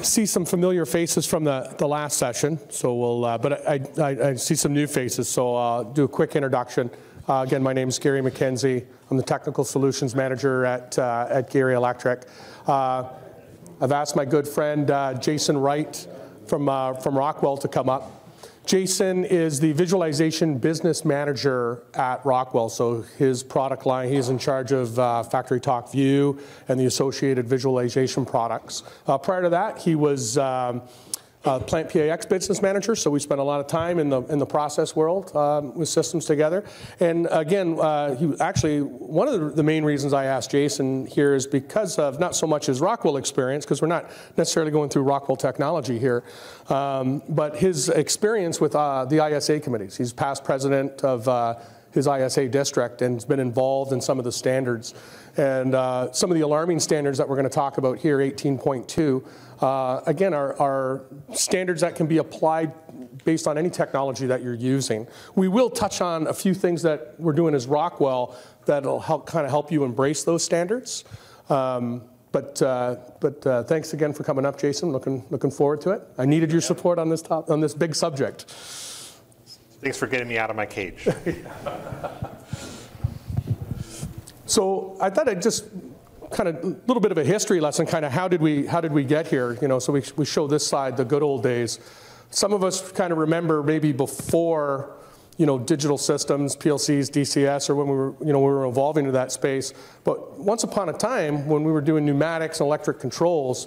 see some familiar faces from the last session, so we'll, but I see some new faces, so I'll do a quick introduction. Again, my name is Gerrie McKenzie. I'm the Technical Solutions Manager at Gerrie Electric. I've asked my good friend Jason Wright from Rockwell to come up. Jason is the Visualization Business Manager at Rockwell, so his product line, he's in charge of Factory Talk View and the associated visualization products. Prior to that, he was Plant PAX Business Manager, so we spent a lot of time in the process world with systems together. And again, one of the main reasons I asked Jason here is because of not so much his Rockwell experience, because we're not necessarily going through Rockwell technology here, but his experience with the ISA committees. He's past president of his ISA district and has been involved in some of the standards. And some of the alarming standards that we're going to talk about here, 18.2, again, are standards that can be applied based on any technology that you're using. We will touch on a few things that we're doing as Rockwell that'll kind of help you embrace those standards. But thanks again for coming up, Jason. Looking forward to it. I needed your support on this big subject. Thanks for getting me out of my cage. So I thought I'd just kind of a little bit of a history lesson, kind of how did we get here? You know, so we show this slide, the good old days. Some of us kind of remember maybe before, you know, digital systems, PLCs, DCS, or when we were evolving into that space. But once upon a time, when we were doing pneumatics and electric controls,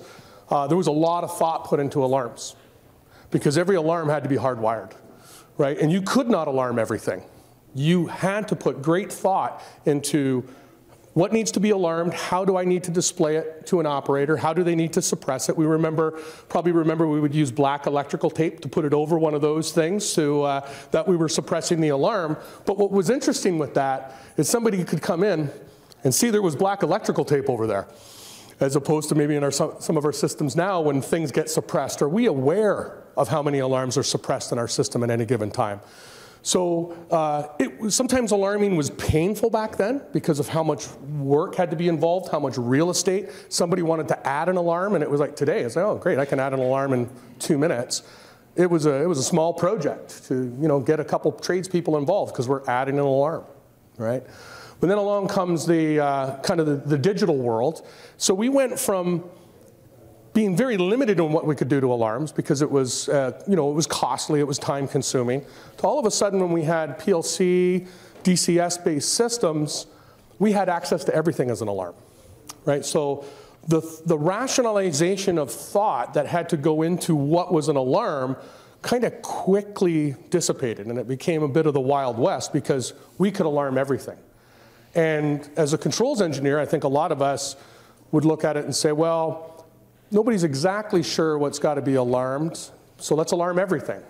there was a lot of thought put into alarms because every alarm had to be hardwired, right? And you could not alarm everything. You had to put great thought into what needs to be alarmed, how do I need to display it to an operator, how do they need to suppress it. We probably remember we would use black electrical tape to put it over one of those things so that we were suppressing the alarm. But what was interesting with that is somebody could come in and see there was black electrical tape over there, as opposed to maybe in some of our systems now when things get suppressed. Are we aware of how many alarms are suppressed in our system at any given time? So sometimes alarming was painful back then because of how much work had to be involved, how much real estate. Somebody wanted to add an alarm, and it was like today, it's like, oh great, I can add an alarm in 2 minutes. It was a small project to get a couple tradespeople involved because we're adding an alarm, right? But then along comes the kind of the digital world. So we went from being very limited on what we could do to alarms because it was, it was costly, it was time consuming, to all of a sudden when we had PLC, DCS-based systems, we had access to everything as an alarm, right? So the rationalization of thought that had to go into what was an alarm kind of quickly dissipated, and it became a bit of the Wild West because we could alarm everything. And as a controls engineer, I think a lot of us would look at it and say, well, nobody's exactly sure what's got to be alarmed, so let's alarm everything.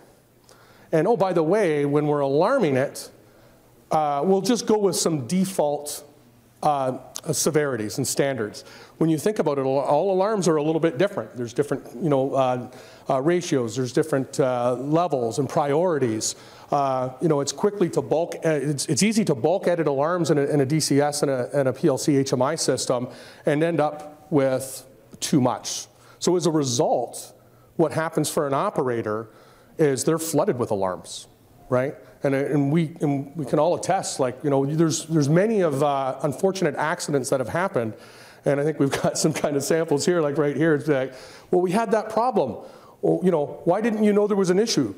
And oh, by the way, when we're alarming it, we'll just go with some default severities and standards. When you think about it, all alarms are a little bit different. There's different ratios, there's different levels and priorities. It's quickly to bulk, it's easy to bulk edit alarms in a DCS and a PLC HMI system and end up with too much. So as a result, what happens for an operator is they're flooded with alarms, right? And we can all attest, like, there's many of unfortunate accidents that have happened, and I think we've got some kind of samples here, like right here. It's like, well, we had that problem. Well, why didn't you know there was an issue?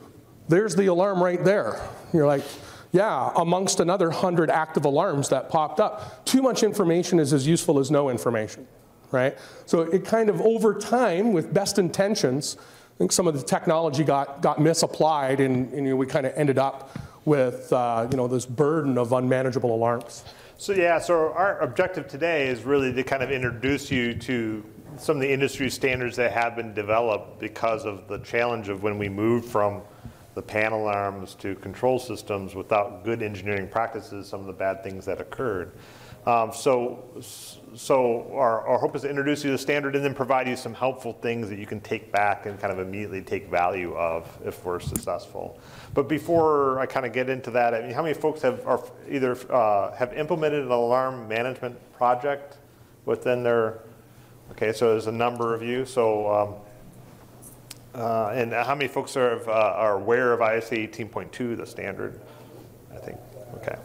There's the alarm right there. And you're like, yeah, amongst another 100 active alarms that popped up. Too much information is as useful as no information. Right? So it kind of over time, with best intentions, I think some of the technology got misapplied, and we kind of ended up with this burden of unmanageable alarms. So yeah, so our objective today is really to kind of introduce you to some of the industry standards that have been developed because of the challenge of when we moved from the pan alarms to control systems without good engineering practices, some of the bad things that occurred. So our hope is to introduce you to the standard and then provide you some helpful things that you can take back and kind of immediately take value of if we're successful. But before I kind of get into that, I mean, how many folks have implemented an alarm management project within their? Okay, so there's a number of you. So And how many folks are aware of ISA 18.2, the standard? I think, okay.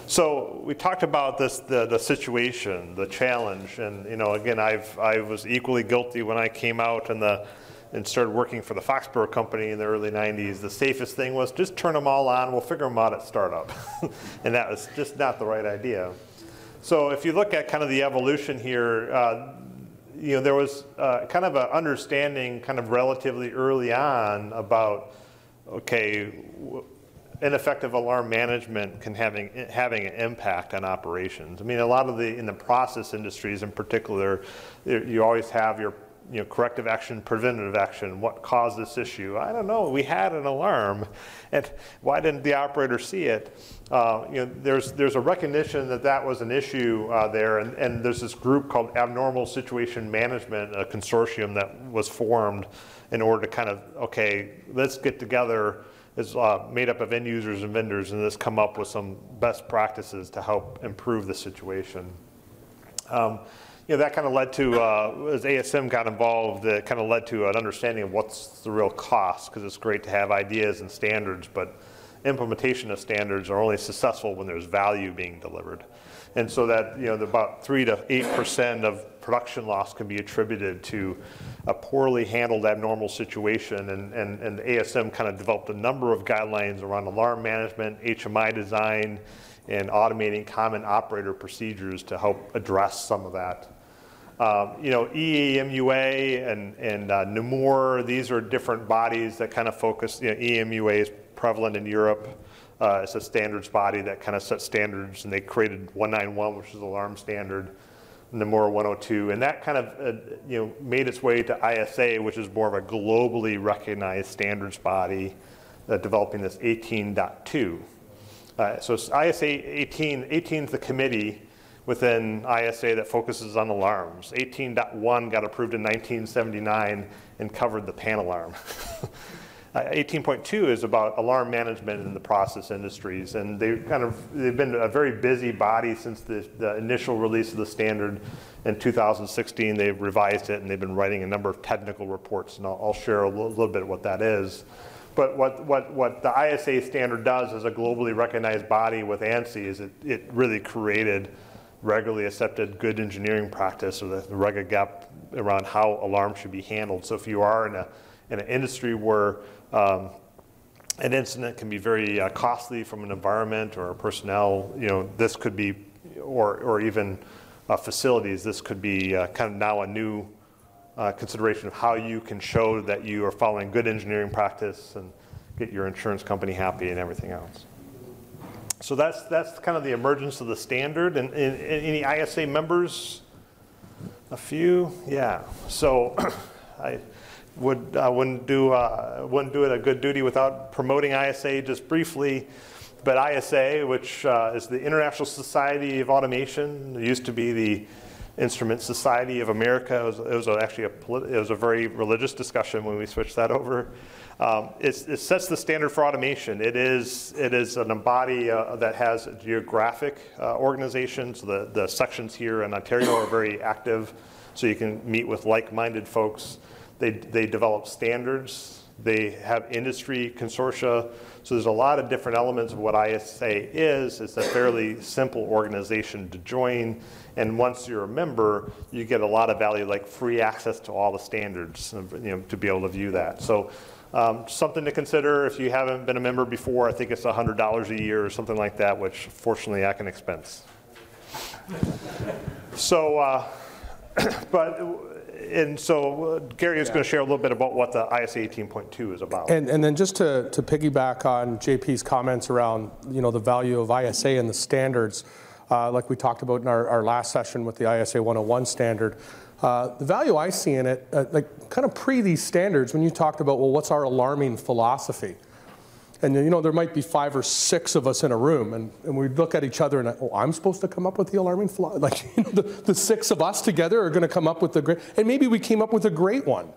So we talked about this, the situation, the challenge, and again, I was equally guilty when I came out and started working for the Foxborough company in the early 90s. The safest thing was just turn them all on, we'll figure them out at startup. And that was just not the right idea. So if you look at kind of the evolution here, there was kind of an understanding kind of relatively early on about, okay, ineffective alarm management can having an impact on operations. I mean, a lot of in the process industries in particular, you always have your corrective action, preventative action. What caused this issue? I don't know. We had an alarm, and why didn't the operator see it? There's a recognition that was an issue there, and there's this group called Abnormal Situation Management, a consortium that was formed in order to kind of, okay, let's get together. It's made up of end users and vendors, and let's come up with some best practices to help improve the situation. That kind of led to, as ASM got involved, it kind of led to an understanding of what's the real cost, because it's great to have ideas and standards, but implementation of standards are only successful when there's value being delivered. And so that, about 3 to 8% of production loss can be attributed to a poorly handled abnormal situation. And ASM kind of developed a number of guidelines around alarm management, HMI design, and automating common operator procedures to help address some of that. EAMUA and NMOR, these are different bodies that kind of focus. EAMUA is prevalent in Europe. It's a standards body that kind of sets standards, and they created 191, which is the alarm standard, NMOR 102, and that kind of made its way to ISA, which is more of a globally recognized standards body, developing this 18.2. So ISA 18 is the committee within ISA that focuses on alarms. 18.1 got approved in 1979 and covered the pan alarm. 18.2 is about alarm management in the process industries, and they've been a very busy body since the initial release of the standard in 2016. They've revised it, and they've been writing a number of technical reports, and I'll share a little bit of what that is. But what the ISA standard does as a globally recognized body with ANSI is it really created regularly accepted good engineering practice, or the REGA gap around how alarms should be handled. So if you are in an industry where an incident can be very costly from an environment or personnel, this could be, or even facilities, this could be kind of now a new consideration of how you can show that you are following good engineering practice and get your insurance company happy and everything else. So that's kind of the emergence of the standard. And any ISA members? A few, yeah. So I wouldn't do it a good duty without promoting ISA just briefly. But ISA, which is the International Society of Automation, it used to be the Instrument Society of America. It was actually a very religious discussion when we switched that over. It sets the standard for automation. It is an body that has geographic organizations. The sections here in Ontario are very active, so you can meet with like-minded folks. They develop standards. They have industry consortia. So there's a lot of different elements of what ISA is. It's a fairly simple organization to join. And once you're a member, you get a lot of value, like free access to all the standards, to be able to view that. So something to consider if you haven't been a member before. I think it's $100 a year or something like that, which fortunately I can expense. So, so Gerrie is going to share a little bit about what the ISA 18.2 is about. And then just to piggyback on JP's comments around the value of ISA and the standards, like we talked about in our last session with the ISA 101 standard, the value I see in it, like kind of pre these standards, when you talked about, well, what's our alarming philosophy? And there might be 5 or 6 of us in a room, and we look at each other and, oh, I'm supposed to come up with the alarming philosophy? Like, the 6 of us together are going to come up with the great, and maybe we came up with a great one.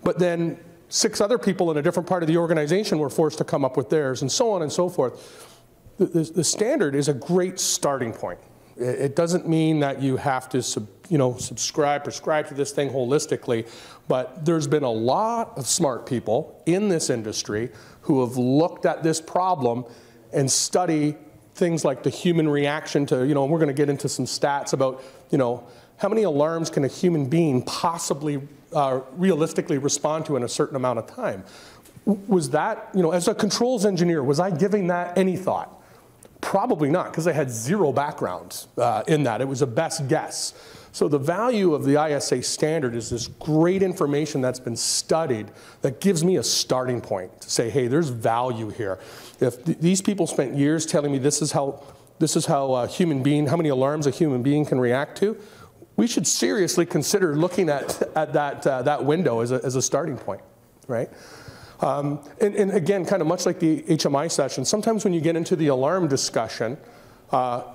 But then 6 other people in a different part of the organization were forced to come up with theirs, and so on and so forth. The standard is a great starting point. It doesn't mean that you have to prescribe to this thing holistically, but there's been a lot of smart people in this industry who have looked at this problem and study things like the human reaction to, and we're going to get into some stats about, how many alarms can a human being possibly realistically respond to in a certain amount of time? Was that, as a controls engineer, was I giving that any thought? Probably not, because I had zero background in that. It was a best guess. So the value of the ISA standard is this great information that's been studied that gives me a starting point to say, hey, there's value here. If these people spent years telling me this is how a human being, how many alarms a human being can react to, we should seriously consider looking at that window as a starting point, right? And again, kind of much like the HMI session, sometimes when you get into the alarm discussion,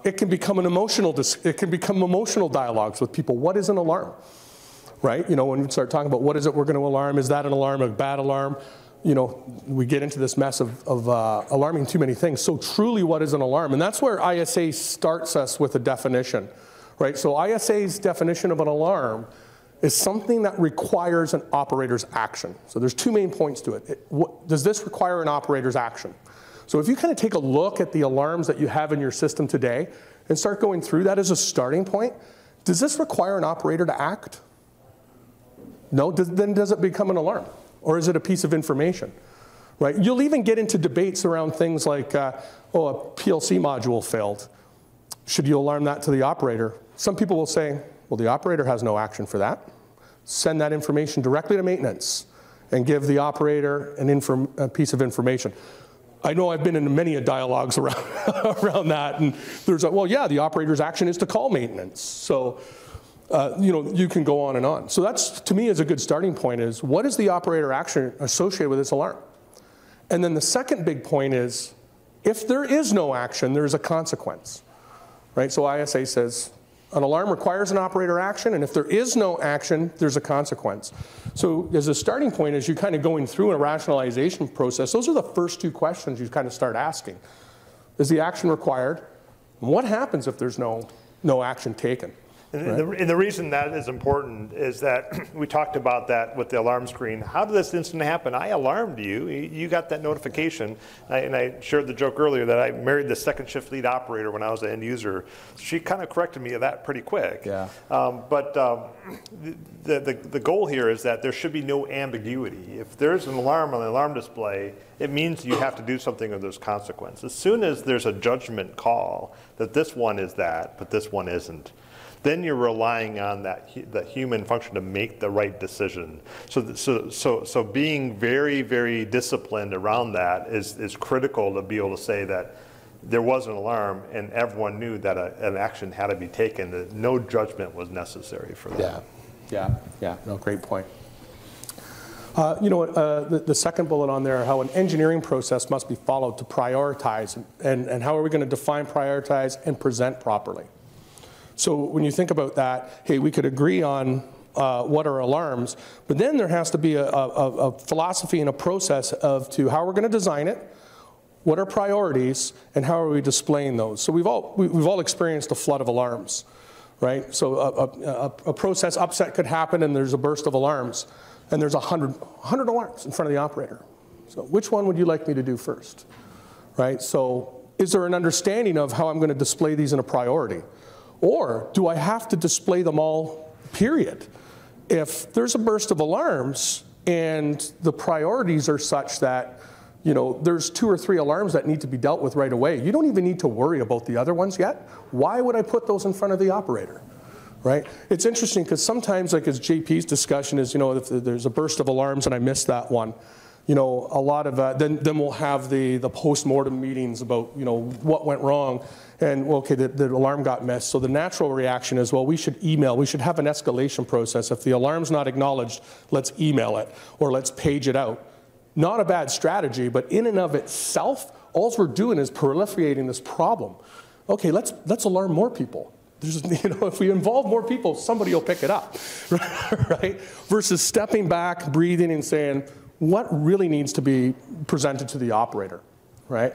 it can become emotional dialogues with people. What is an alarm, right? When we start talking about what is it we're going to alarm, is that an alarm, a bad alarm? We get into this mess of alarming too many things. So truly, what is an alarm? And that's where ISA starts us with a definition, right? So ISA's definition of an alarm is something that requires an operator's action. So there's two main points to it. Does this require an operator's action? So if you kind of take a look at the alarms that you have in your system today and start going through that as a starting point, does this require an operator to act? No, then does it become an alarm? Or is it a piece of information? Right? You'll even get into debates around things like, a PLC module failed. Should you alarm that to the operator? Some people will say, well, the operator has no action for that. Send that information directly to maintenance and give the operator a piece of information. I know I've been in many dialogues around that, and there's well, yeah, the operator's action is to call maintenance. So, you can go on and on. So that's, to me, is a good starting point is, what is the operator action associated with this alarm? And then the second big point is, if there is no action, there's a consequence, right? So ISA says, an alarm requires an operator action, and if there is no action, there's a consequence. So as a starting point, as you're kind of going through a rationalization process, those are the first two questions you kind of start asking. Is the action required? And what happens if there's no action taken? And the reason that is important is that we talked about that with the alarm screen. How did this incident happen? I alarmed you. You got that notification. And I shared the joke earlier that I married the second shift lead operator when I was an end user. She kind of corrected me of that pretty quick. Yeah. But the goal here is that there should be no ambiguity. If there's an alarm on the alarm display, it means you have to do something or there's consequence. As soon as there's a judgment call that this one is that, but this one isn't, then you're relying on that human function to make the right decision. So being very, very disciplined around that is critical to be able to say that there was an alarm and everyone knew that an action had to be taken, that no judgment was necessary for that. Yeah, no, great point. The second bullet on there, how an engineering process must be followed to prioritize, and how are we going to define, prioritize, and present properly. So when you think about that, hey, we could agree on what are alarms, but then there has to be a philosophy and a process to how we're going to design it, what are priorities, and how are we displaying those. So we've all experienced a flood of alarms, right? So a process upset could happen and there's a burst of alarms, and there's 100 alarms in front of the operator. So which one would you like me to do first, right? So is there an understanding of how I'm going to display these in a priority? Or do I have to display them all, period? If there's a burst of alarms and the priorities are such that, there's 2 or 3 alarms that need to be dealt with right away, you don't even need to worry about the other ones yet. Why would I put those in front of the operator, right? It's interesting because sometimes, like as JP's discussion is, if there's a burst of alarms and I missed that one, a lot of, then we'll have the post-mortem meetings about, what went wrong. And, well, okay, the alarm got missed. So the natural reaction is, well, we should have an escalation process. If the alarm's not acknowledged, let's email it or let's page it out. Not a bad strategy, but in and of itself, all we're doing is proliferating this problem. Okay, let's alarm more people. If we involve more people, somebody will pick it up, right? Versus stepping back, breathing, and saying, what really needs to be presented to the operator, right?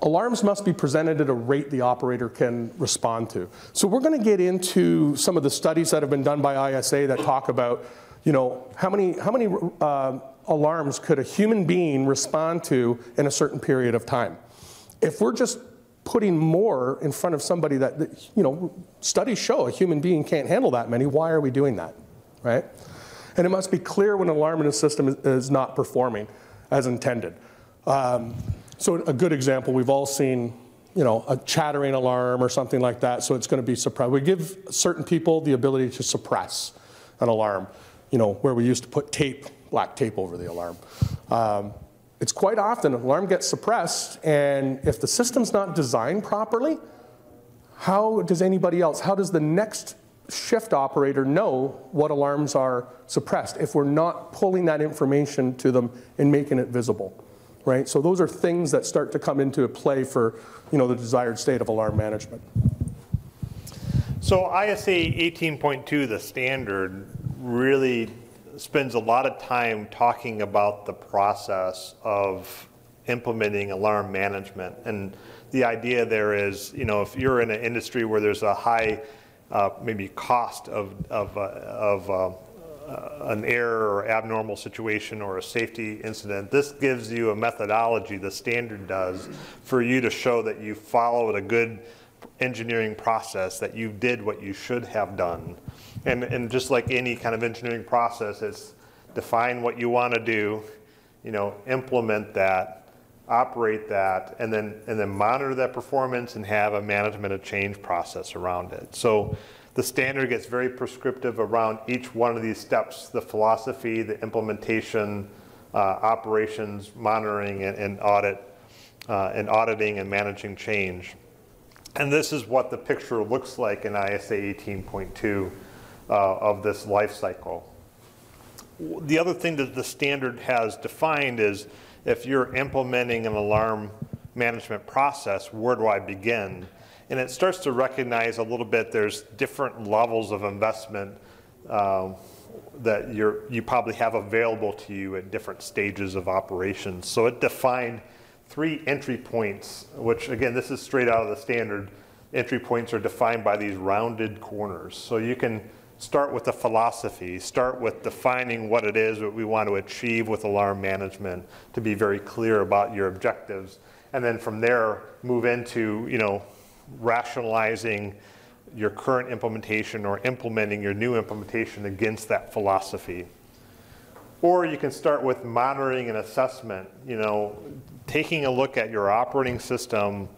Alarms must be presented at a rate the operator can respond to. So we're going to get into some of the studies that have been done by ISA that talk about, how many alarms could a human being respond to in a certain period of time. If we're just putting more in front of somebody that studies show a human being can't handle that many, why are we doing that, right? And it must be clear when an alarm in a system is not performing as intended. So a good example, we've all seen, a chattering alarm or something like that, so it's going to be suppressed. We give certain people the ability to suppress an alarm, where we used to put black tape over the alarm. It's quite often an alarm gets suppressed, and if the system's not designed properly, how does the next shift operator know what alarms are suppressed if we're not pulling that information to them and making it visible? Right? So those are things that start to come into play for the desired state of alarm management. So ISA 18.2, the standard, really spends a lot of time talking about the process of implementing alarm management. And the idea there is, if you're in an industry where there's a high maybe cost of an error or abnormal situation or a safety incident, this gives you a methodology, the standard does, for you to show that you followed a good engineering process, that you did what you should have done. And just like any kind of engineering process, it's define what you want to do, implement that, operate that, and then monitor that performance and have a management of change process around it. So the standard gets very prescriptive around each one of these steps: the philosophy, the implementation, operations, monitoring, and auditing and managing change. And this is what the picture looks like in ISA 18.2 of this life cycle. The other thing that the standard has defined is, if you're implementing an alarm management process, where do I begin? And it starts to recognize a little bit there's different levels of investment that you probably have available to you at different stages of operations. So it defined 3 entry points, which again, this is straight out of the standard. Entry points are defined by these rounded corners. So you can start with the philosophy, start with defining what it is that we want to achieve with alarm management, to be very clear about your objectives. And then from there, move into, rationalizing your current implementation or implementing your new implementation against that philosophy. Or you can start with monitoring and assessment, taking a look at your operating system.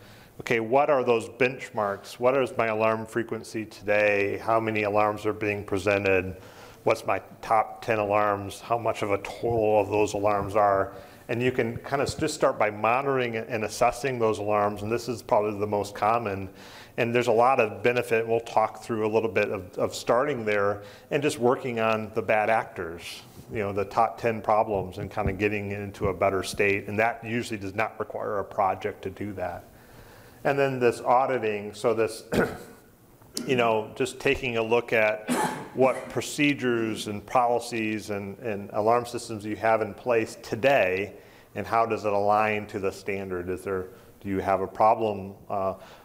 Okay, what are those benchmarks? What is my alarm frequency today? How many alarms are being presented? What's my top 10 alarms? How much of a total of those alarms are? And you can kind of just start by monitoring and assessing those alarms, and this is probably the most common. And there's a lot of benefit. We'll talk through a little bit of starting there and just working on the bad actors, the top 10 problems, and kind of getting into a better state. And that usually does not require a project to do that. And then this auditing, so this, just taking a look at what procedures and policies and alarm systems you have in place today, and how does it align to the standard? Do you have a problem,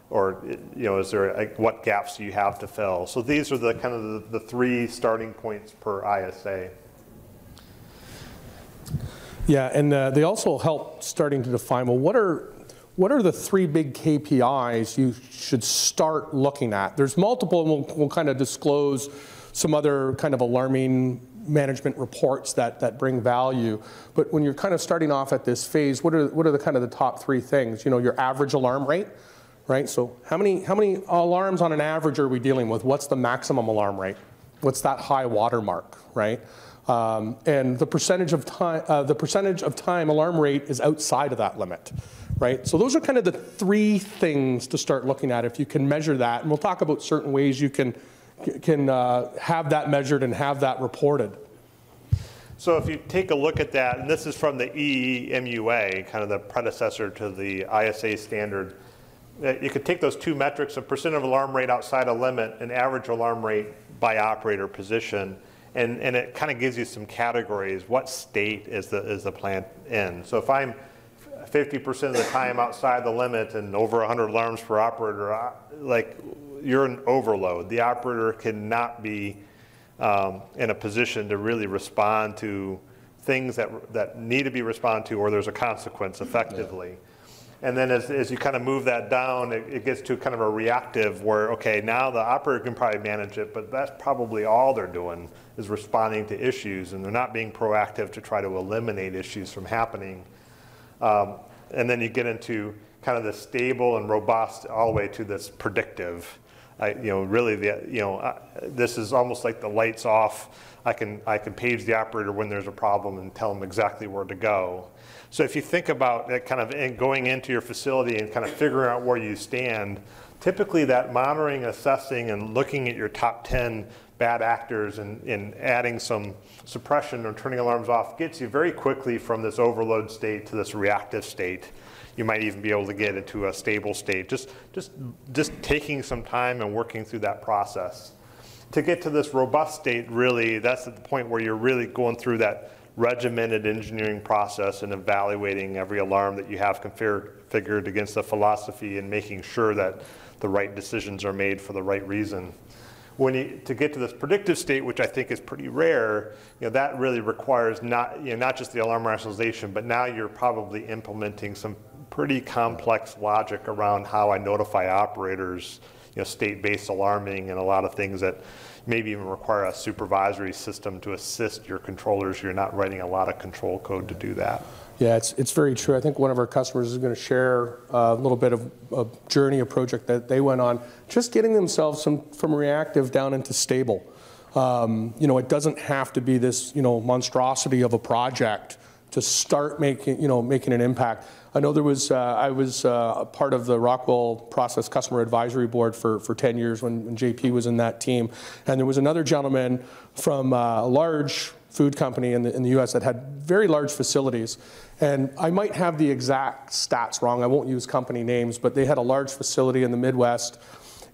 or is there what gaps do you have to fill? So these are the kind of the 3 starting points per ISA. Yeah, and they also help starting to define, well, what are the 3 big KPIs you should start looking at? There's multiple, and we'll kind of disclose some other kind of alarming management reports that bring value. But when you're kind of starting off at this phase, what are the kind of the top 3 things? Your average alarm rate, right? So how many alarms on an average are we dealing with? What's the maximum alarm rate? What's that high watermark, right? And the percentage of time alarm rate is outside of that limit, right? So those are kind of the 3 things to start looking at if you can measure that. And we'll talk about certain ways you can have that measured and have that reported. So if you take a look at that, and this is from the EEMUA, kind of the predecessor to the ISA standard, you could take those 2 metrics, a percent of alarm rate outside a limit, and average alarm rate by operator position, and it kind of gives you some categories. What state is the plant in? So if I'm 50% of the time outside the limit and over 100 alarms per operator, like you're an overload. The operator cannot be in a position to really respond to things that need to be responded to, or there's a consequence effectively. And then as you kind of move that down, it gets to kind of a reactive where, okay, now the operator can probably manage it, but that's probably all they're doing is responding to issues, and they're not being proactive to try to eliminate issues from happening. And then you get into kind of the stable and robust all the way to this predictive. Really, this is almost like the lights off. I can page the operator when there's a problem and tell them exactly where to go. So if you think about that kind of going into your facility and kind of figuring out where you stand, typically that monitoring, assessing, and looking at your top 10 bad actors and adding some suppression or turning alarms off gets you very quickly from this overload state to this reactive state. You might even be able to get into a stable state. Just taking some time and working through that process. To get to this robust state, really, that's at the point where you're really going through that regimented engineering process and evaluating every alarm that you have configured against the philosophy and making sure that the right decisions are made for the right reason. To get to this predictive state, which I think is pretty rare, that really requires not just the alarm rationalization, but now you're probably implementing some pretty complex logic around how I notify operators, state-based alarming and a lot of things that maybe even require a supervisory system to assist your controllers. You're not writing a lot of control code to do that. Yeah, it's very true. I think one of our customers is going to share a little bit of a journey, a project that they went on, just getting themselves from reactive down into stable. It doesn't have to be this monstrosity of a project to start making an impact. I know I was part of the Rockwell Process Customer Advisory Board for 10 years when JP was in that team, and there was another gentleman from a large food company in the US that had very large facilities, and I might have the exact stats wrong, I won't use company names, but they had a large facility in the Midwest,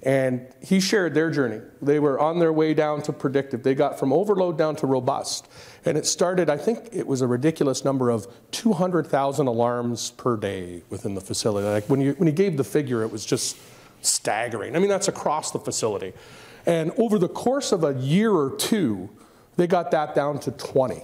and he shared their journey. They were on their way down to predictive. They got from overload down to robust. And it started, I think it was a ridiculous number of 200,000 alarms per day within the facility. Like when you gave the figure, it was just staggering. I mean, that's across the facility. And over the course of a year or two, they got that down to 20.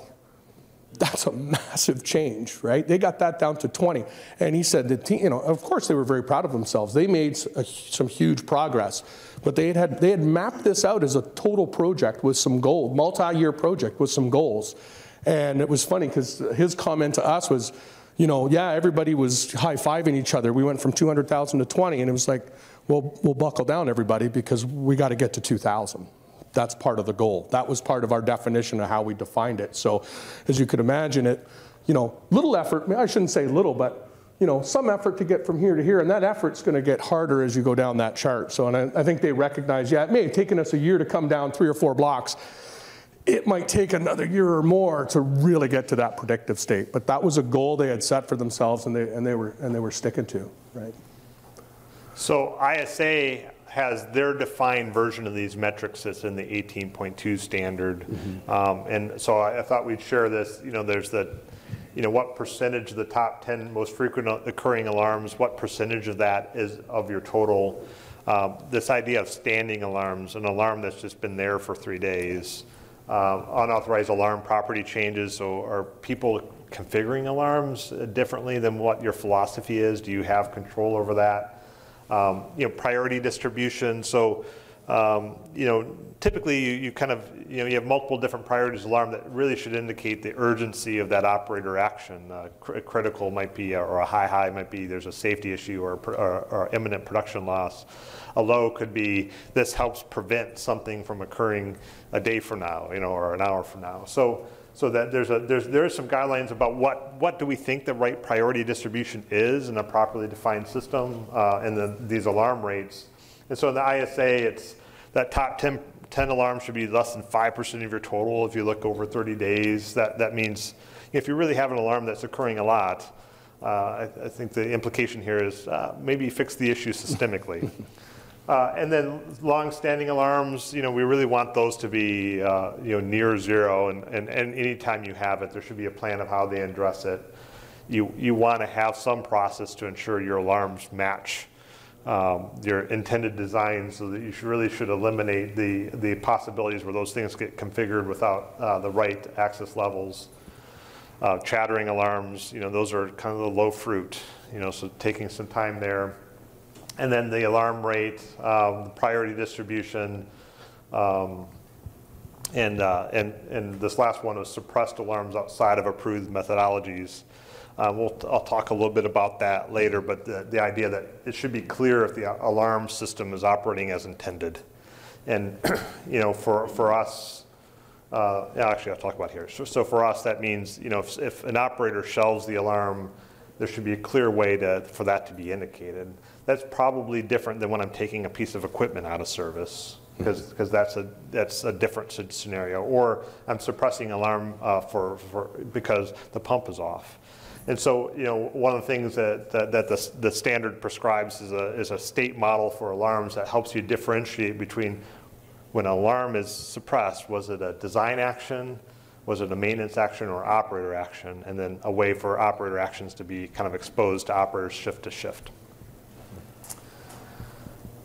That's a massive change, right? They got that down to 20. And he said that, of course they were very proud of themselves. They made some huge progress. But they had mapped this out as a total project with some goals, multi-year project with some goals. And it was funny because his comment to us was, yeah, everybody was high-fiving each other. We went from 200,000 to 20, and it was like, well, we'll buckle down, everybody, because we got to get to 2,000. That's part of the goal. That was part of our definition of how we defined it. So as you could imagine it, little effort, I shouldn't say little, but some effort to get from here to here, and that effort's going to get harder as you go down that chart. So, and I think they recognize, yeah, it may have taken us a year to come down 3 or 4 blocks. It might take another year or more to really get to that predictive state. But that was a goal they had set for themselves, and they were sticking to, right? So ISA has their defined version of these metrics that's in the 18.2 standard. And so I thought we'd share this. There's what percentage of the top 10 most frequent occurring alarms, what percentage of that is of your total. This idea of standing alarms, an alarm that's just been there for 3 days. Unauthorized alarm property changes. So are people configuring alarms differently than what your philosophy is? Do you have control over that? Priority distribution. So, typically you kind of, you have multiple different priorities alarm that really should indicate the urgency of that operator action. Critical might be, or a high might be there's a safety issue or imminent production loss. A low could be this helps prevent something from occurring a day from now, or an hour from now. So that there are some guidelines about what do we think the right priority distribution is in a properly defined system and these alarm rates. And so in the ISA, it's that top 10 alarms should be less than 5% of your total if you look over 30 days. That means if you really have an alarm that's occurring a lot, I think the implication here is maybe fix the issue systemically. And then long-standing alarms, we really want those to be, near zero. And anytime you have it, there should be a plan of how they address it. you want to have some process to ensure your alarms match your intended design, so that you really should eliminate the possibilities where those things get configured without the right access levels. Chattering alarms, those are kind of the low fruit, so taking some time there. And then the alarm rate, the priority distribution, and this last one was suppressed alarms outside of approved methodologies. I'll talk a little bit about that later, but the idea that it should be clear if the alarm system is operating as intended. And for us, actually I'll talk about here. So for us, that means if an operator shelves the alarm, there should be a clear way for that to be indicated. That's probably different than when I'm taking a piece of equipment out of service, because that's a different scenario. Or I'm suppressing alarm because the pump is off. And so, one of the things that the standard prescribes is a state model for alarms that helps you differentiate between when an alarm is suppressed, was it a design action, was it a maintenance action, or operator action, and then a way for operator actions to be kind of exposed to operators shift to shift.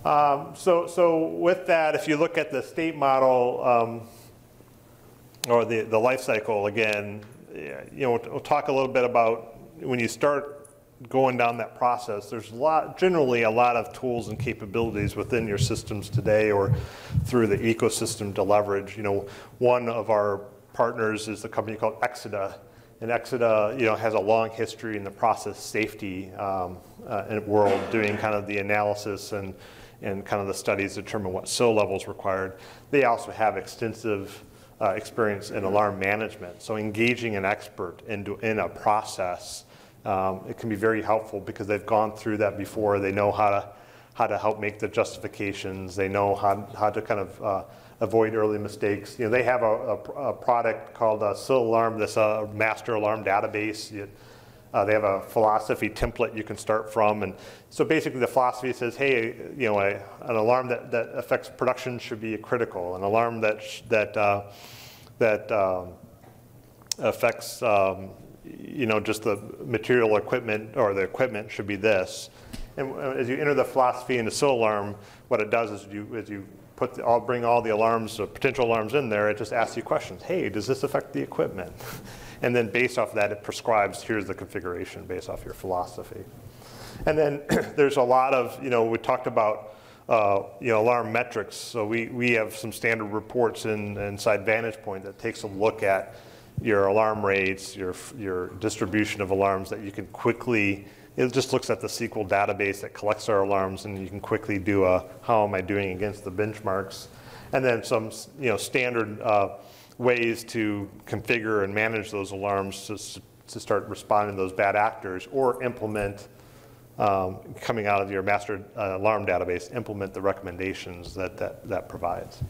So with that, if you look at the state model or the life cycle again, we'll talk a little bit about when you start going down that process. There's generally a lot of tools and capabilities within your systems today or through the ecosystem to leverage. One of our partners is a company called Exida, and Exida has a long history in the process safety world, doing kind of the analysis and kind of the studies to determine what SIL levels required. They also have extensive experience in alarm management. So engaging an expert in a process, it can be very helpful because they've gone through that before. They know how to help make the justifications. They know how to kind of avoid early mistakes. They have a product called SIL Alarm, this master alarm database. They have a philosophy template you can start from, and so basically the philosophy says, hey, an alarm that affects production should be critical. An alarm that affects just the material equipment or the equipment should be this. And as you enter the philosophy into SIL Alarm, what it does is you bring all the alarms, potential alarms in there. It just asks you questions. Hey, does this affect the equipment? And then based off that, it prescribes, here's the configuration based off your philosophy. And then there's a lot of, we talked about alarm metrics. So we have some standard reports inside Vantage Point that takes a look at your alarm rates, your distribution of alarms that you can quickly, it just looks at the SQL database that collects our alarms, and you can quickly do how am I doing against the benchmarks. And then some standard ways to configure and manage those alarms to start responding to those bad actors, or implement, coming out of your master alarm database, implement the recommendations that provides.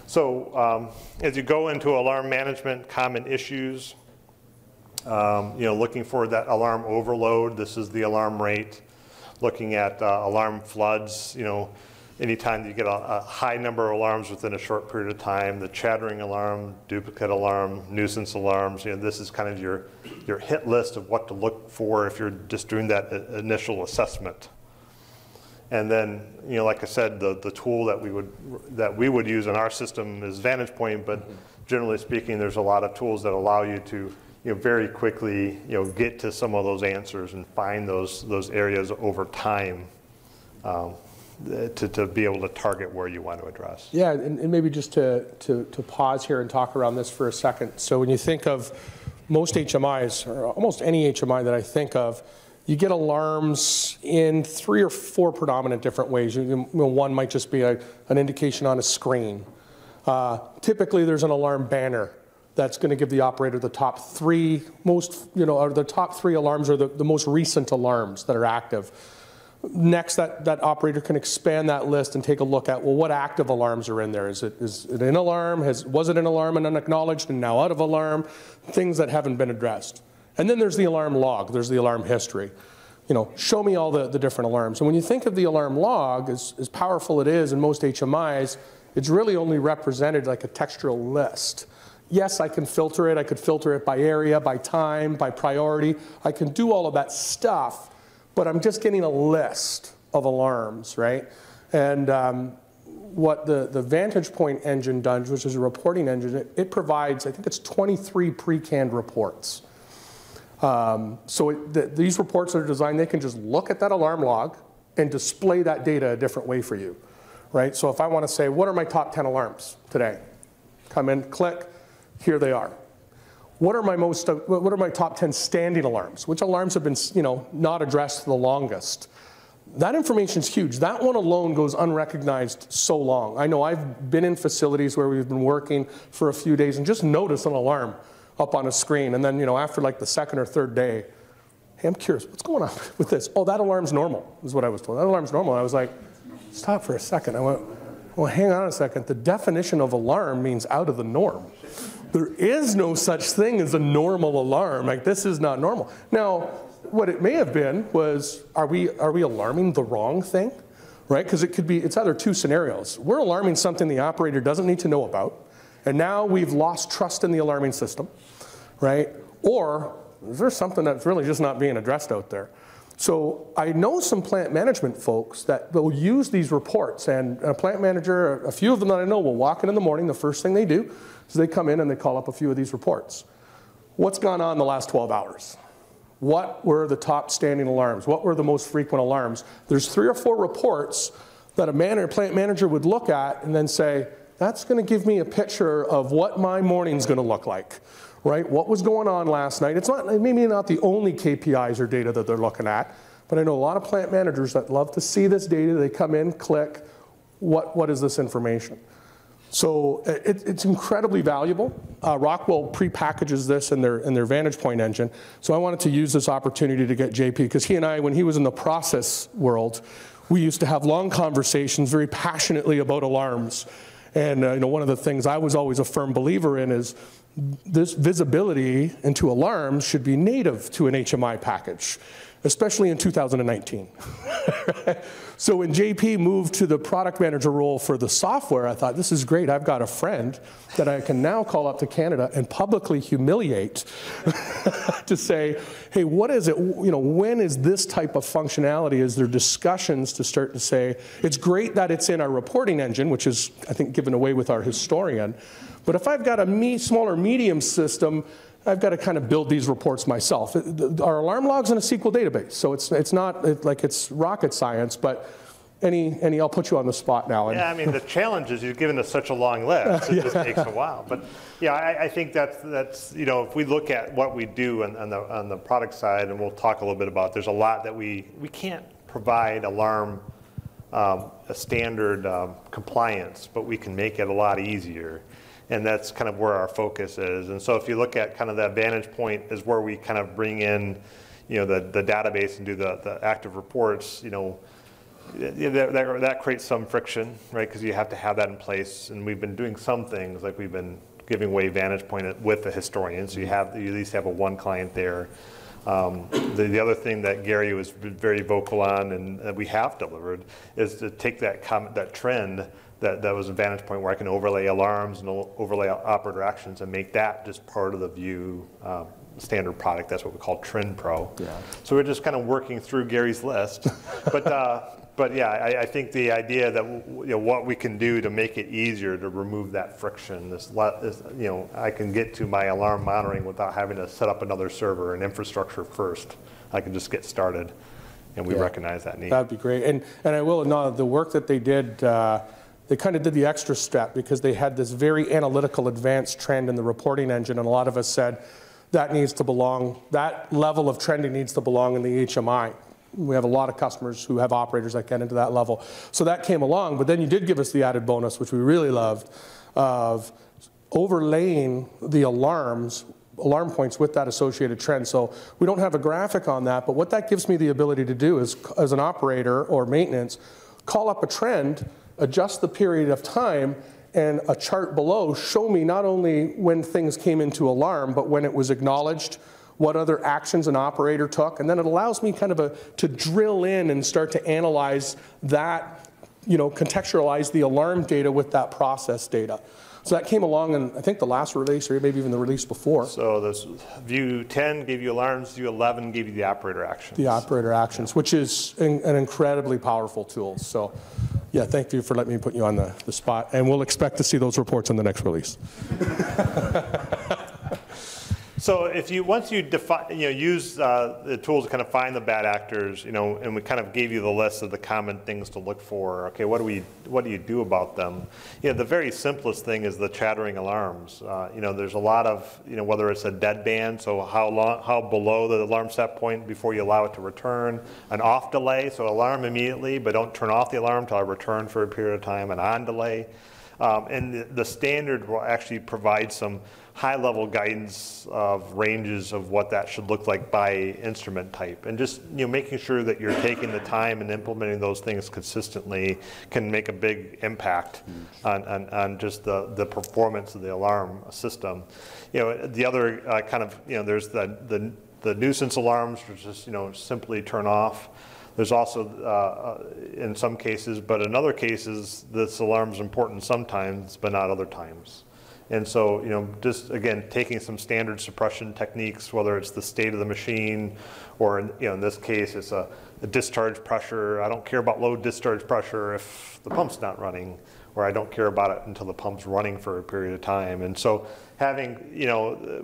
So as you go into alarm management, common issues, looking for that alarm overload. This is the alarm rate. Looking at alarm floods, anytime you get a high number of alarms within a short period of time, the chattering alarm, duplicate alarm, nuisance alarms, this is kind of your hit list of what to look for if you're just doing that initial assessment. And then, like I said, the tool that we would use in our system is Vantage Point, but generally speaking, there's a lot of tools that allow you to very quickly get to some of those answers and find those areas over time. To be able to target where you want to address. Yeah, and maybe just to pause here and talk around this for a second. So when you think of most HMIs, or almost any HMI that I think of, you get alarms in 3 or 4 predominant different ways. One might just be an indication on a screen. Typically there's an alarm banner that's going to give the operator the top 3 or the top 3 alarms, or the most recent alarms that are active. Next, that operator can expand that list and take a look at, well, what active alarms are in there? Is it an alarm? Was it an alarm and unacknowledged and now out of alarm? Things that haven't been addressed. And then there's the alarm log. There's the alarm history. Show me all the different alarms. And when you think of the alarm log, as powerful it is in most HMIs, it's really only represented like a textual list. Yes, I can filter it. I could filter it by area, by time, by priority. I can do all of that stuff, but I'm just getting a list of alarms, right? And what the Vantage Point engine does, which is a reporting engine, it provides, I think it's 23 pre-canned reports. These reports are designed, they can just look at that alarm log and display that data a different way for you, right? So if I want to say, what are my top 10 alarms today? Come in, click, here they are. What are my top 10 standing alarms? Which alarms have been, not addressed the longest? That information is huge. That one alone goes unrecognized so long. I know I've been in facilities where we've been working for a few days and just noticed an alarm up on a screen, and then after like the second or third day, hey, I'm curious, what's going on with this? Oh, that alarm's normal, is what I was told. That alarm's normal. I was like, stop for a second. I went, well, hang on a second. The definition of alarm means out of the norm. There is no such thing as a normal alarm. Like, this is not normal. Now, what it may have been was, are we alarming the wrong thing, right? Because it's either two scenarios. We're alarming something the operator doesn't need to know about, and now we've lost trust in the alarming system, right? Or is there something that's really just not being addressed out there? So I know some plant management folks that will use these reports, and a plant manager, a few of them that I know, will walk in the morning, the first thing they do is they come in and they call up a few of these reports. What's gone on the last 12 hours? What were the top standing alarms? What were the most frequent alarms? There's 3 or 4 reports that a plant manager would look at and then say, that's going to give me a picture of what my morning's going to look like, right? What was going on last night? It's maybe not the only KPIs or data that they're looking at, but I know a lot of plant managers that love to see this data. They come in, click, what is this information? So it's incredibly valuable. Rockwell pre-packages this in their Vantage Point engine. So I wanted to use this opportunity to get JP, because he and I, when he was in the process world, we used to have long conversations very passionately about alarms. And one of the things I was always a firm believer in is this visibility into alarms should be native to an HMI package, especially in 2019. So when JP moved to the product manager role for the software, I thought, this is great. I've got a friend that I can now call up to Canada and publicly humiliate to say, hey, what is it? When is this type of functionality? Is there discussions to start to say, it's great that it's in our reporting engine, which is, I think, given away with our historian. But if I've got a smaller medium system, I've got to kind of build these reports myself. Our alarm log's in a SQL database, so it's not like it's rocket science, but I'll put you on the spot now. Yeah, I mean, the challenge is you've given us such a long list. It just takes a while. But yeah, I think that's if we look at what we do on the product side, and we'll talk a little bit about, there's a lot that we can't provide alarm a standard compliance, but we can make it a lot easier. And that's kind of where our focus is. And so if you look at kind of that Vantage Point is where we kind of bring in, the database and do the active reports, that creates some friction, right? Because you have to have that in place. And we've been doing some things, like we've been giving away Vantage Point with the historian. So you at least have one client there. The other thing that Gerrie was very vocal on, and that we have delivered, is to take that trend that was a Vantage Point where I can overlay alarms and overlay operator actions and make that just part of the view standard product. That's what we call Trend Pro. Yeah. So we're just kind of working through Gerrie's list. But yeah, I think the idea that what we can do to make it easier to remove that friction, I can get to my alarm monitoring without having to set up another server and infrastructure first. I can just get started, and we recognize that need. That'd be great. And I will acknowledge the work that they did. They kind of did the extra step because they had this very analytical advanced trend in the reporting engine, and a lot of us said that level of trending needs to belong in the HMI. We have a lot of customers who have operators that get into that level. So that came along, but then you did give us the added bonus, which we really loved, of overlaying the alarm points with that associated trend. So we don't have a graphic on that, but what that gives me the ability to do is, as an operator or maintenance, call up a trend, adjust the period of time, and a chart below show me not only when things came into alarm, but when it was acknowledged, what other actions an operator took, and then it allows me kind of to drill in and start to analyze that, contextualize the alarm data with that process data. So that came along in, I think, the last release, or maybe even the release before. So this view 10 gave you alarms, view 11 gave you the operator actions. The operator actions, which is an incredibly powerful tool. So yeah, thank you for letting me put you on the spot. And we'll expect to see those reports in the next release. So if you, once you define, use the tools to kind of find the bad actors, and we kind of gave you the list of the common things to look for. Okay, what do you do about them? The very simplest thing is the chattering alarms. There's a lot of, whether it's a dead band, so how below the alarm set point before you allow it to return, an off delay, so alarm immediately, but don't turn off the alarm until I return for a period of time, an on delay. And the standard will actually provide some high-level guidance of ranges of what that should look like by instrument type. And just making sure that you're taking the time and implementing those things consistently can make a big impact on just the performance of the alarm system. The other kind of, there's the nuisance alarms, which just simply turn off. There's also, in some cases, but in other cases, this alarm is important sometimes, but not other times. And so, just again, taking some standard suppression techniques, whether it's the state of the machine, or in this case, it's a discharge pressure. I don't care about low discharge pressure if the pump's not running, or I don't care about it until the pump's running for a period of time. And so, having,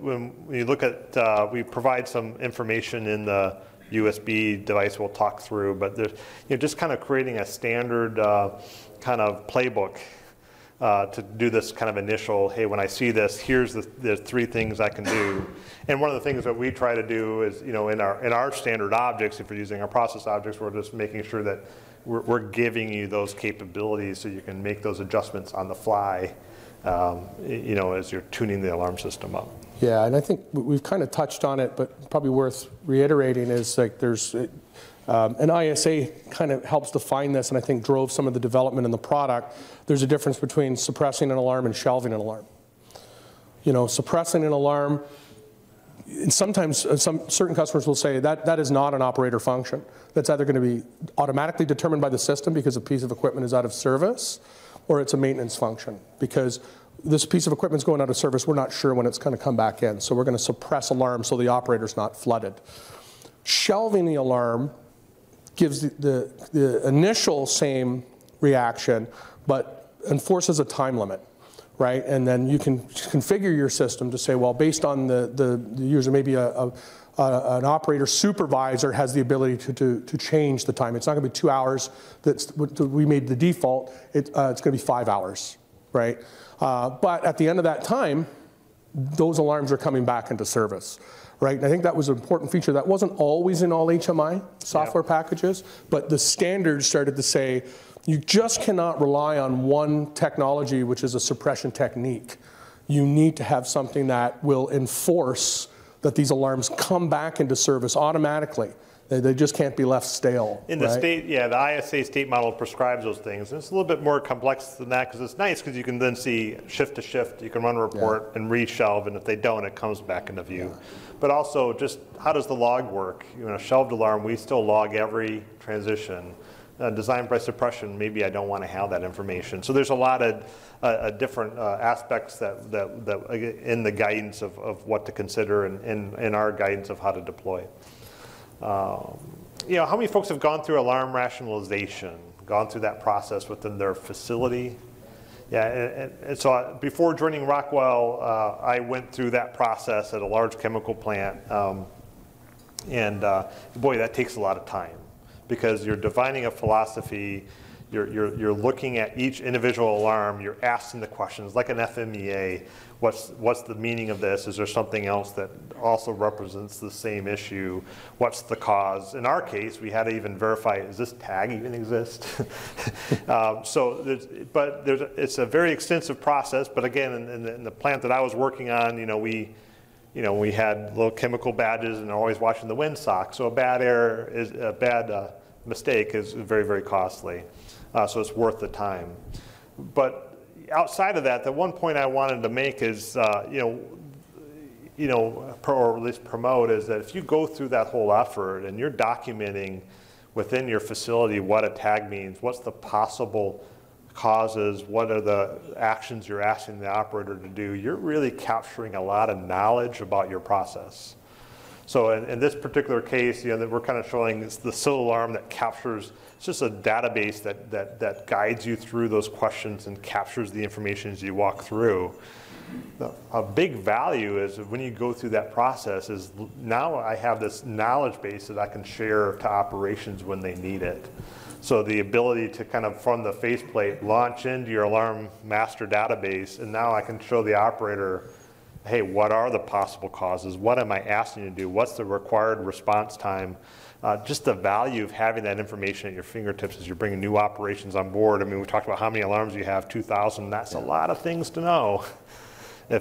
when you look at, we provide some information in the USB device we'll talk through, but there's, just kind of creating a standard kind of playbook to do this kind of initial, hey, when I see this, here's the 3 things I can do. And one of the things that we try to do is, in our standard objects, if you're using our process objects, we're just making sure that we're giving you those capabilities so you can make those adjustments on the fly, as you're tuning the alarm system up. Yeah, and I think we've kind of touched on it, but probably worth reiterating is like there's an ISA kind of helps define this, and I think drove some of the development in the product. There's a difference between suppressing an alarm and shelving an alarm. Suppressing an alarm, and sometimes certain customers will say that is not an operator function. That's either going to be automatically determined by the system because a piece of equipment is out of service, or it's a maintenance function because this piece of equipment is going out of service. We're not sure when it's going to come back in, so we're going to suppress alarms so the operator's not flooded. Shelving the alarm gives the initial same reaction, but enforces a time limit, right? And then you can configure your system to say, well, based on the user, maybe an operator supervisor has the ability to change the time. It's not going to be 2 hours. We made the default. It's going to be 5 hours, right? But at the end of that time, those alarms are coming back into service, right? And I think that was an important feature that wasn't always in all HMI software packages, but the standards started to say you just cannot rely on one technology, which is a suppression technique. You need to have something that will enforce that these alarms come back into service automatically. They just can't be left stale. In the state, the ISA state model prescribes those things. And it's a little bit more complex than that because it's nice because you can then see shift to shift. You can run a report and re-shelve, and if they don't, it comes back into view. But also, just how does the log work? A shelved alarm, we still log every transition. Designed by suppression, maybe I don't want to have that information. So there's a lot of different aspects that in the guidance of what to consider and in our guidance of how to deploy. How many folks have gone through alarm rationalization, gone through that process within their facility? Yeah, and so before joining Rockwell, I went through that process at a large chemical plant, and boy, that takes a lot of time because you're defining a philosophy. You're looking at each individual alarm. You're asking the questions like an FMEA. What's the meaning of this? Is there something else that also represents the same issue? What's the cause? In our case, we had to even verify, does this tag even exist? It's a very extensive process. But again, in the plant that I was working on, we had little chemical badges and always watching the windsock. So a bad error is a bad mistake is very, very costly. So it's worth the time. But outside of that, the one point I wanted to make is, or at least promote, is that if you go through that whole effort and you're documenting within your facility what a tag means, what's the possible causes, what are the actions you're asking the operator to do, you're really capturing a lot of knowledge about your process. So in this particular case, that we're kind of showing is the SIL alarm that captures, it's just a database that guides you through those questions and captures the information as you walk through. A big value is when you go through that process is now I have this knowledge base that I can share to operations when they need it. So the ability to kind of from the faceplate launch into your alarm master database, and now I can show the operator, hey, what are the possible causes? What am I asking you to do? What's the required response time? Just the value of having that information at your fingertips as you're bringing new operations on board. I mean, we talked about how many alarms you have, 2,000. That's a lot of things to know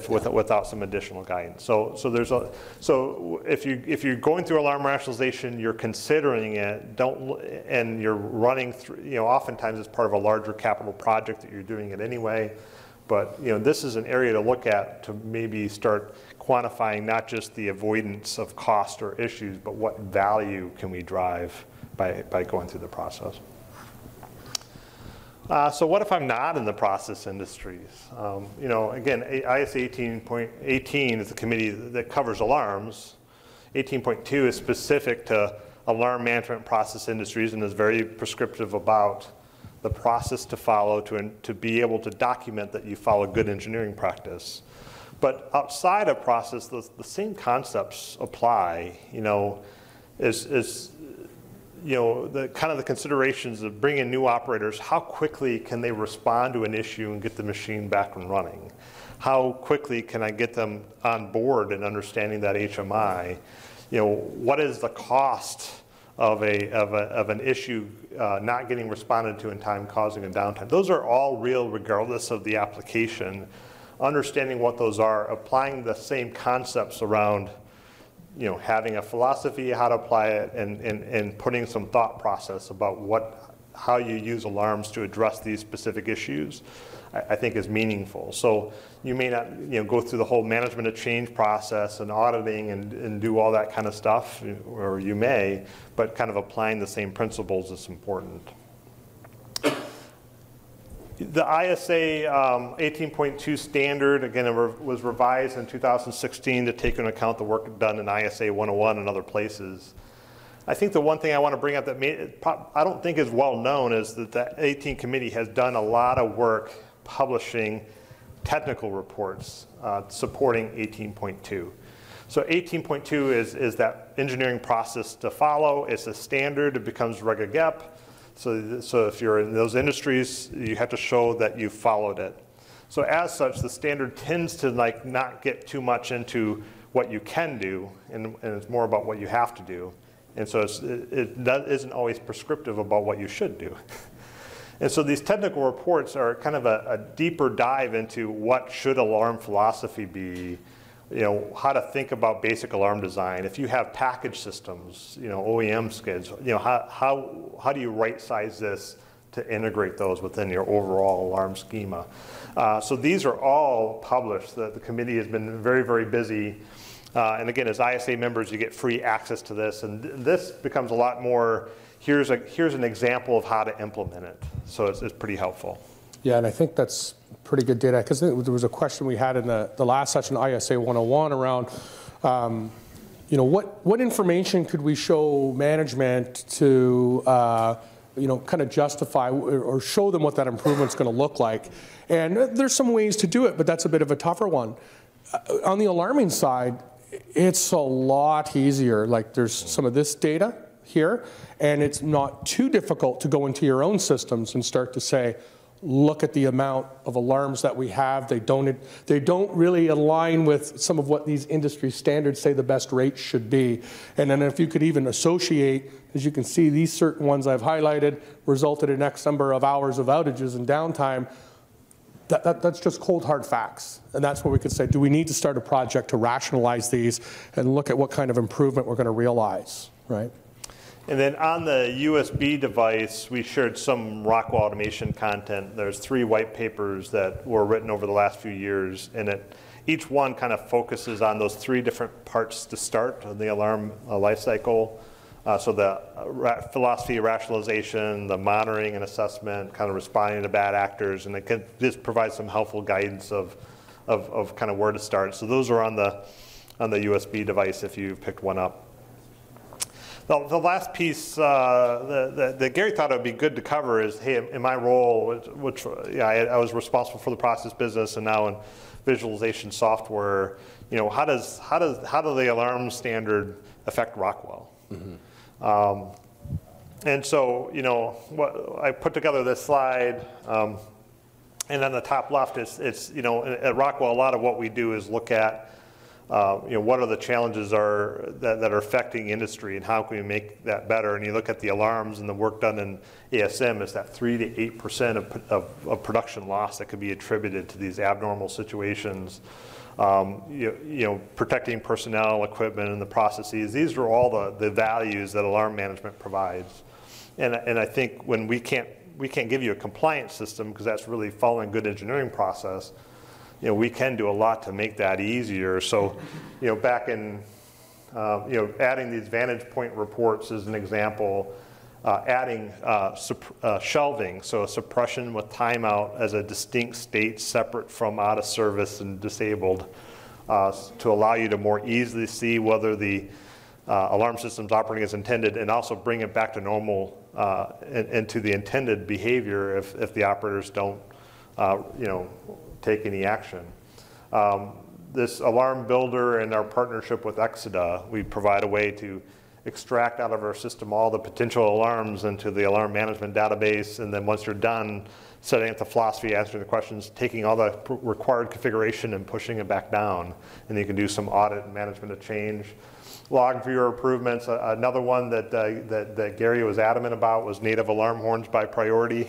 without some additional guidance. So if you're going through alarm rationalization, you're considering it, and you're running through. Oftentimes it's part of a larger capital project that you're doing it anyway. But this is an area to look at to maybe start quantifying not just the avoidance of cost or issues, but what value can we drive by going through the process. So what if I'm not in the process industries? Again, ISA 18.18 is the committee that covers alarms. 18.2 is specific to alarm management process industries and is very prescriptive about the process to follow to be able to document that you follow good engineering practice. But outside of process, the same concepts apply. The kind of the considerations of bringing new operators, how quickly can they respond to an issue and get the machine back and running? How quickly can I get them on board and understanding that HMI? What is the cost of an issue not getting responded to in time, causing a downtime? Those are all real regardless of the application. Understanding what those are, applying the same concepts around having a philosophy, how to apply it, and putting some thought process about how you use alarms to address these specific issues, I think is meaningful. So you may not go through the whole management of change process and auditing and do all that kind of stuff, or you may, but kind of applying the same principles is important. The ISA 18.2 standard, again, it was revised in 2016 to take into account the work done in ISA 101 and other places. I think the one thing I want to bring up that I don't think is well known is that the 18 committee has done a lot of work publishing technical reports supporting 18.2. So 18.2 is that engineering process to follow. It's a standard. It becomes reg gep. So if you're in those industries, you have to show that you followed it. So as such, the standard tends to not get too much into what you can do, and it's more about what you have to do. And so it isn't always prescriptive about what you should do. And so these technical reports are kind of a deeper dive into what should alarm philosophy be, how to think about basic alarm design. If you have package systems, OEM skids, how do you right size this to integrate those within your overall alarm schema? So these are all published. The committee has been very, very busy. And again, as ISA members, you get free access to this. And this becomes a lot more, here's an example of how to implement it. So it's pretty helpful. Yeah, and I think that's pretty good data, because there was a question we had in the last session, ISA 101, around what information could we show management to kind of justify or show them what that improvement's going to look like. And there's some ways to do it, but that's a bit of a tougher one. On the alarming side, it's a lot easier. Like, there's some of this data here, and it's not too difficult to go into your own systems and start to say, look at the amount of alarms that we have. They don't really align with some of what these industry standards say the best rate should be. And then if you could even associate, as you can see, these certain ones I've highlighted resulted in X number of hours of outages and downtime. That's just cold hard facts. And that's where we could say, do we need to start a project to rationalize these and look at what kind of improvement we're going to realize, right? And then on the USB device, we shared some Rockwell automation content. There's 3 white papers that were written over the last few years, and each one kind of focuses on those 3 different parts to start of the alarm life cycle. So the philosophy of rationalization, the monitoring and assessment, kind of responding to bad actors, and it can just provide some helpful guidance of kind of where to start. So those are on the USB device if you picked one up. The last piece that Gerrie thought it would be good to cover is, hey, in my role, which I was responsible for the process business and now in visualization software, how do the alarm standard affect Rockwell? Mm-hmm. And so, I put together this slide, and on the top left, it's at Rockwell, a lot of what we do is look at what are the challenges that are affecting industry and how can we make that better? And you look at the alarms and the work done in ASM, is that 3 to 8% of production loss that could be attributed to these abnormal situations. Protecting personnel, equipment, and the processes. These are all the values that alarm management provides. And I think when we can't give you a compliance system, because that's really following good engineering process, we can do a lot to make that easier. So, back in, adding these vantage point reports as an example, adding shelving, so a suppression with timeout as a distinct state separate from out of service and disabled, to allow you to more easily see whether the alarm system's operating as intended, and also bring it back to normal into the intended behavior if the operators don't, take any action. This alarm builder and our partnership with Exida, we provide a way to extract out of our system all the potential alarms into the alarm management database, and then once you're done setting up the philosophy, answering the questions, taking all the required configuration and pushing it back down, and you can do some audit and management of change. Log viewer improvements. Another one that Gerrie was adamant about was native alarm horns by priority.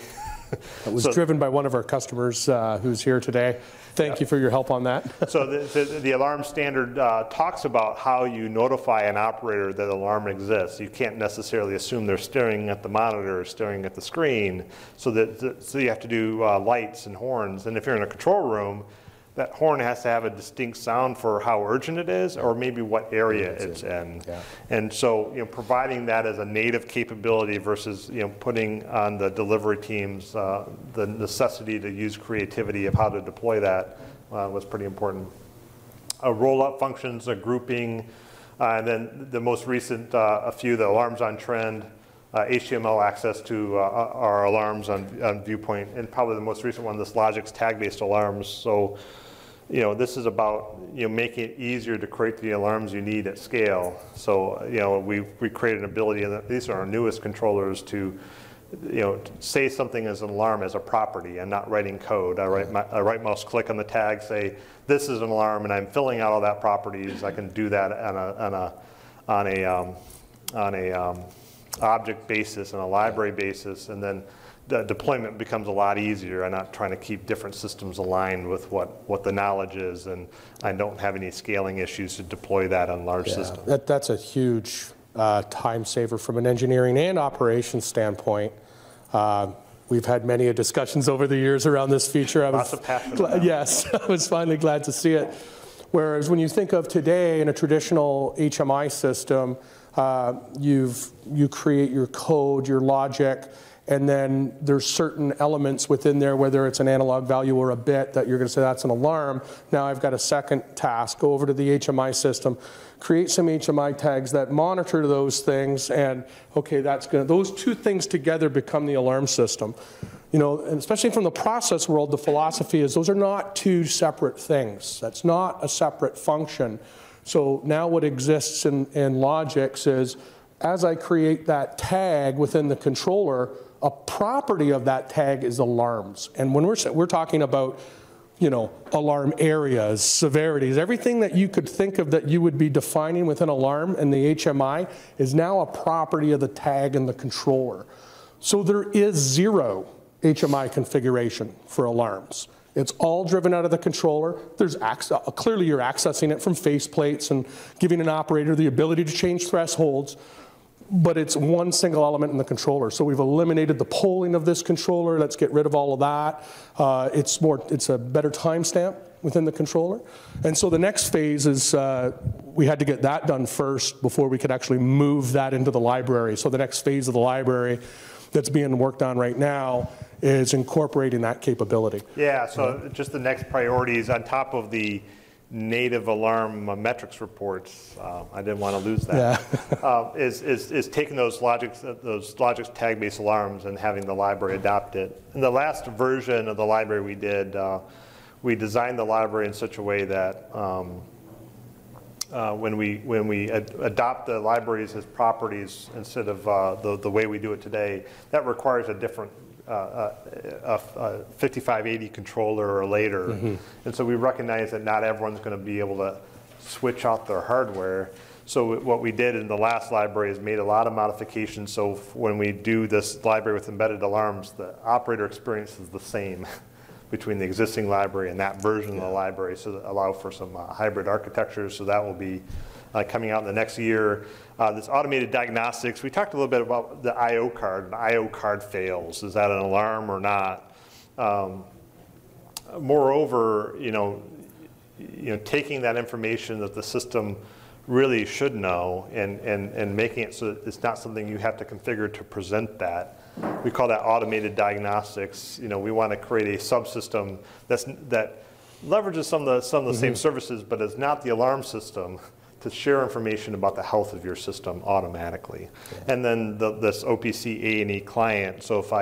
It was driven by one of our customers who's here today. Thank you for your help on that. So the alarm standard talks about how you notify an operator that alarm exists. You can't necessarily assume they're staring at the monitor or staring at the screen. So you have to do lights and horns. And if you're in a control room, that horn has to have a distinct sound for how urgent it is, or maybe what area it's in. Yeah. And so, providing that as a native capability versus, putting on the delivery teams the necessity to use creativity of how to deploy that was pretty important. Roll-up functions, a grouping, and then the most recent, a few, the alarms on trend, HTML access to our alarms on Viewpoint, and probably the most recent one, this Logix tag-based alarms. So, this is about making it easier to create the alarms you need at scale. So we created an ability, and these are our newest controllers, to say something as an alarm as a property and not writing code. I right mouse click on the tag, say this is an alarm, and I'm filling out all that properties. I can do that on a object basis and a library basis, and then the deployment becomes a lot easier. I'm not trying to keep different systems aligned with what the knowledge is, and I don't have any scaling issues to deploy that on large systems. That's a huge time saver from an engineering and operations standpoint. We've had many discussions over the years around this feature. Lots of passion. Yes, I was finally glad to see it. Whereas when you think of today in a traditional HMI system, you create your code, your logic, and then there's certain elements within there, whether it's an analog value or a bit, that you're going to say that's an alarm. Now I've got a second task. Go over to the HMI system, create some HMI tags that monitor those things, and okay, those two things together become the alarm system. And especially from the process world, the philosophy is those are not two separate things. That's not a separate function. So now what exists in Logix is, as I create that tag within the controller, a property of that tag is alarms. And when we're talking about, alarm areas, severities, everything that you could think of that you would be defining with an alarm in the HMI is now a property of the tag in the controller. So there is zero HMI configuration for alarms. It's all driven out of the controller. There's clearly you're accessing it from faceplates and giving an operator the ability to change thresholds. but it's one single element in the controller. So we've eliminated the polling of this controller. Let's get rid of all of that. It's a better timestamp within the controller. And so the next phase is we had to get that done first before we could actually move that into the library. So the next phase of the library that's being worked on right now is incorporating that capability. Yeah, so just the next priorities on top of the native alarm metrics reports, I didn't want to lose that, yeah. is taking those Logix tag-based alarms and having the library adopt it. In the last version of the library we did, we designed the library in such a way that when we adopt the libraries as properties instead of the way we do it today, that requires a different 5580 controller or later. Mm-hmm. And so we recognize that not everyone's going to be able to switch out their hardware. So what we did in the last library is made a lot of modifications. So when we do this library with embedded alarms, the operator experience is the same between the existing library and that version of the library, so that allow for some hybrid architecture. So that will be coming out in the next year. This automated diagnostics, we talked a little bit about the I/O card. The I/O card fails. Is that an alarm or not? Moreover, taking that information that the system really should know and making it so that it's not something you have to configure to present that. We call that automated diagnostics. We want to create a subsystem that leverages some of the same services, but is not the alarm system, to share information about the health of your system automatically. Yeah. And then this OPC A&E client, so if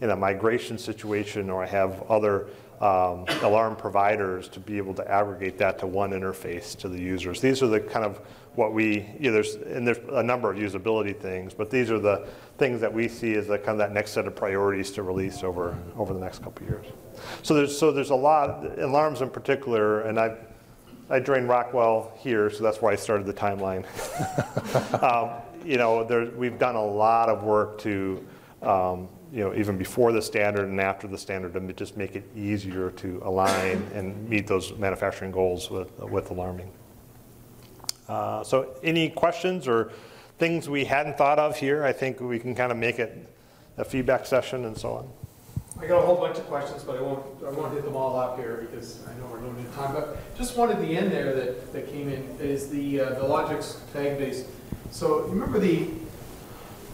in a migration situation or I have other alarm providers, to be able to aggregate that to one interface to the users. These are the kind of what there's a number of usability things, but these are the things that we see as kind of that next set of priorities to release over the next couple of years. So there's a lot, alarms in particular, and I joined Rockwell here, so that's why I started the timeline. We've done a lot of work to, even before the standard and after the standard, to just make it easier to align and meet those manufacturing goals with alarming. So any questions or things we hadn't thought of here? I think we can kind of make it a feedback session and so on. I got a whole bunch of questions, but I won't hit them all up here because I know we're limited time. But just one at the end there that came in is the Logix tag base. So remember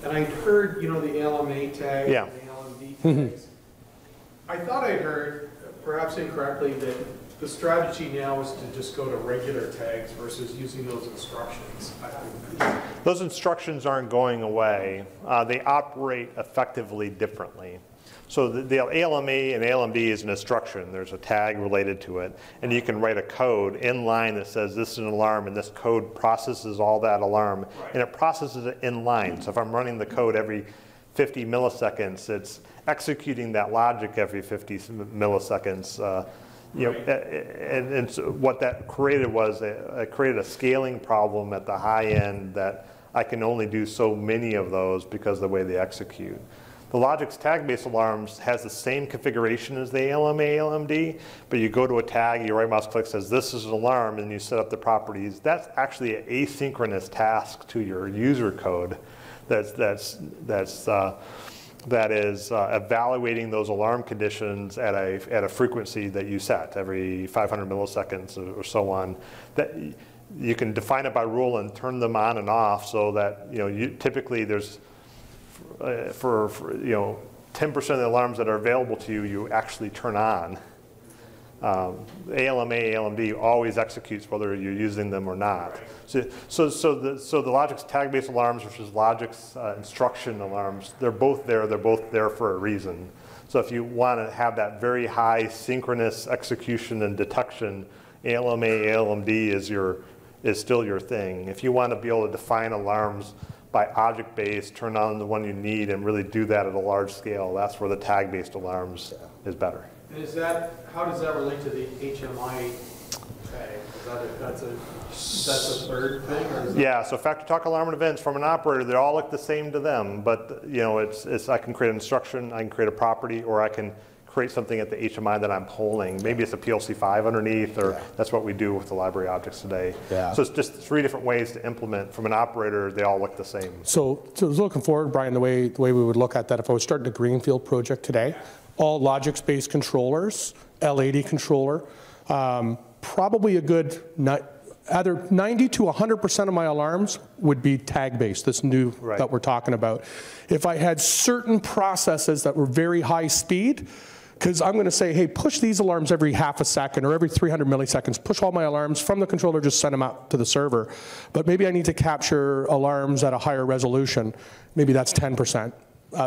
and I heard the LMA tag, yeah, and the LMD tags. I thought I heard, perhaps incorrectly, that the strategy now is to just go to regular tags versus using those instructions. Those instructions aren't going away. They operate effectively differently. So the ALMA and ALMD is an instruction. There's a tag related to it. And you can write a code in line that says this is an alarm, and this code processes all that alarm. Right. And it processes it in line. So if I'm running the code every 50 milliseconds, it's executing that logic every 50 milliseconds. And so what that created was it created a scaling problem at the high end that I can only do so many of those because of the way they execute. The Logix tag-based alarms has the same configuration as the ALMA, ALMD, but you go to a tag, your right mouse click says this is an alarm, and you set up the properties. That's actually an asynchronous task to your user code that is evaluating those alarm conditions at a frequency that you set every 500 milliseconds or so on. That you can define it by rule and turn them on and off so that typically there's for 10% of the alarms that are available to you, you actually turn on. ALMA, ALMD always executes whether you're using them or not. So the Logix tag-based alarms versus Logix instruction alarms, they're both there for a reason. So if you want to have that very high synchronous execution and detection, ALMA, ALMD is still your thing. If you want to be able to define alarms by object-based, turn on the one you need, and really do that at a large scale, that's where the tag-based alarms is better. And how does that relate to the HMI tag? That's a third thing? Or yeah, so factory talk alarm and events from an operator, they all look the same to them, but I can create an instruction, I can create a property, or I can create something at the HMI that I'm polling. Maybe it's a PLC5 underneath, or that's what we do with the library objects today. Yeah. So it's just 3 different ways to implement. From an operator, they all look the same. So looking forward, Brian, the way we would look at that, if I was starting a greenfield project today, all Logix-based controllers, L80 controller, probably a good either 90 to 100% of my alarms would be tag-based, this new that we're talking about. If I had certain processes that were very high speed, because I'm going to say, hey, push these alarms every half a second or every 300 milliseconds, push all my alarms from the controller, just send them out to the server. But maybe I need to capture alarms at a higher resolution. Maybe that's 10%.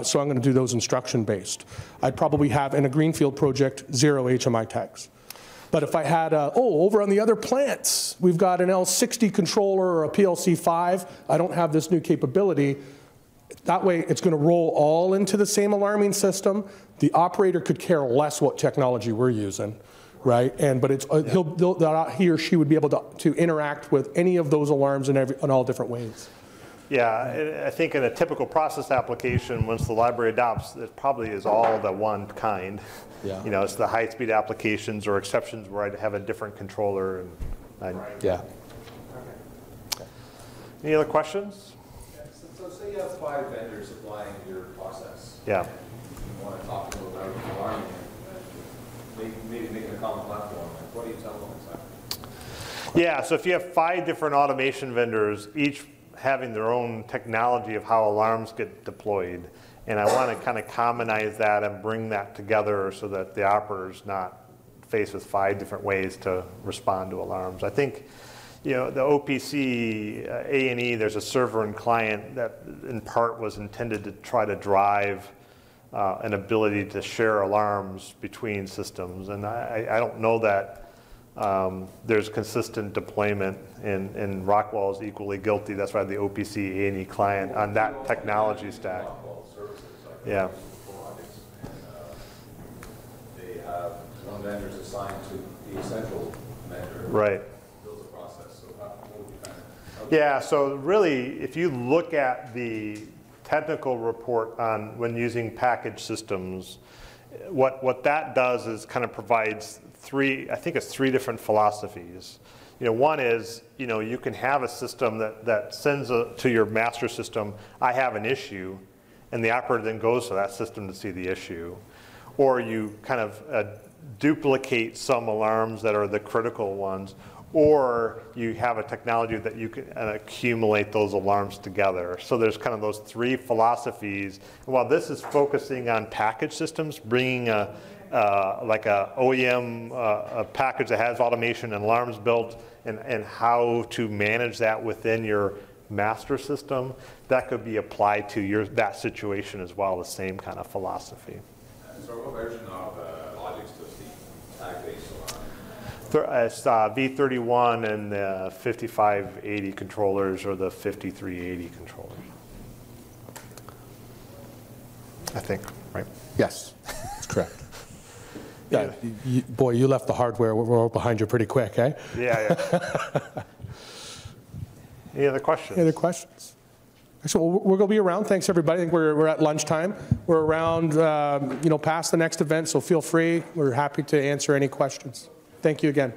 So I'm going to do those instruction-based. I'd probably have, in a greenfield project, 0 HMI tags. But if I had, over on the other plants, we've got an L60 controller or a PLC5, I don't have this new capability. That way, it's going to roll all into the same alarming system. The operator could care less what technology we're using, right? But it's, he or she would be able to interact with any of those alarms in all different ways. Yeah, I think in a typical process application, once the library adopts, it probably is all the one kind. Yeah. You know, it's the high-speed applications or exceptions where I'd have a different controller. Yeah. Okay. Any other questions? Yeah, so say you have 5 vendors supplying your process. Yeah. You want to talk to them about alarming it, maybe making a common platform. What do you tell them exactly? Yeah, so if you have 5 different automation vendors, each having their own technology of how alarms get deployed, and I want to kind of commonize that and bring that together so that the operator's not faced with 5 different ways to respond to alarms. I think, you know, the OPC A&E, there's a server and client that in part was intended to try to drive an ability to share alarms between systems, and I don't know that there's consistent deployment, and Rockwell is equally guilty. That's why the OPC A&E client on that technology stack. Yeah. They have one vendor is assigned to the essential vendor. Right. Builds a process. So what would you kind of? Yeah. So really, if you look at the technical report on when using package systems, what that does is kind of provides 3. I think it's 3 different philosophies. You know, one is, you know, you can have a system that sends to your master system, I have an issue, and the operator then goes to that system to see the issue. Or you kind of duplicate some alarms that are the critical ones, or you have a technology that you can accumulate those alarms together. So there's kind of those 3 philosophies. And while this is focusing on package systems, bringing like a OEM a package that has automation and alarms built, and how to manage that within your master system, that could be applied to that situation as well, the same kind of philosophy. So what version of Logix does the tag-based alarm? It's V31 and the 5580 controllers or the 5380 controllers. I think, right? Yes, that's correct. Yeah, boy, you left the hardware world behind you pretty quick, eh? Yeah. Any other questions? Any other questions? So we're going to be around. Thanks, everybody. I think we're at lunchtime. We're around, past the next event, so feel free. We're happy to answer any questions. Thank you again.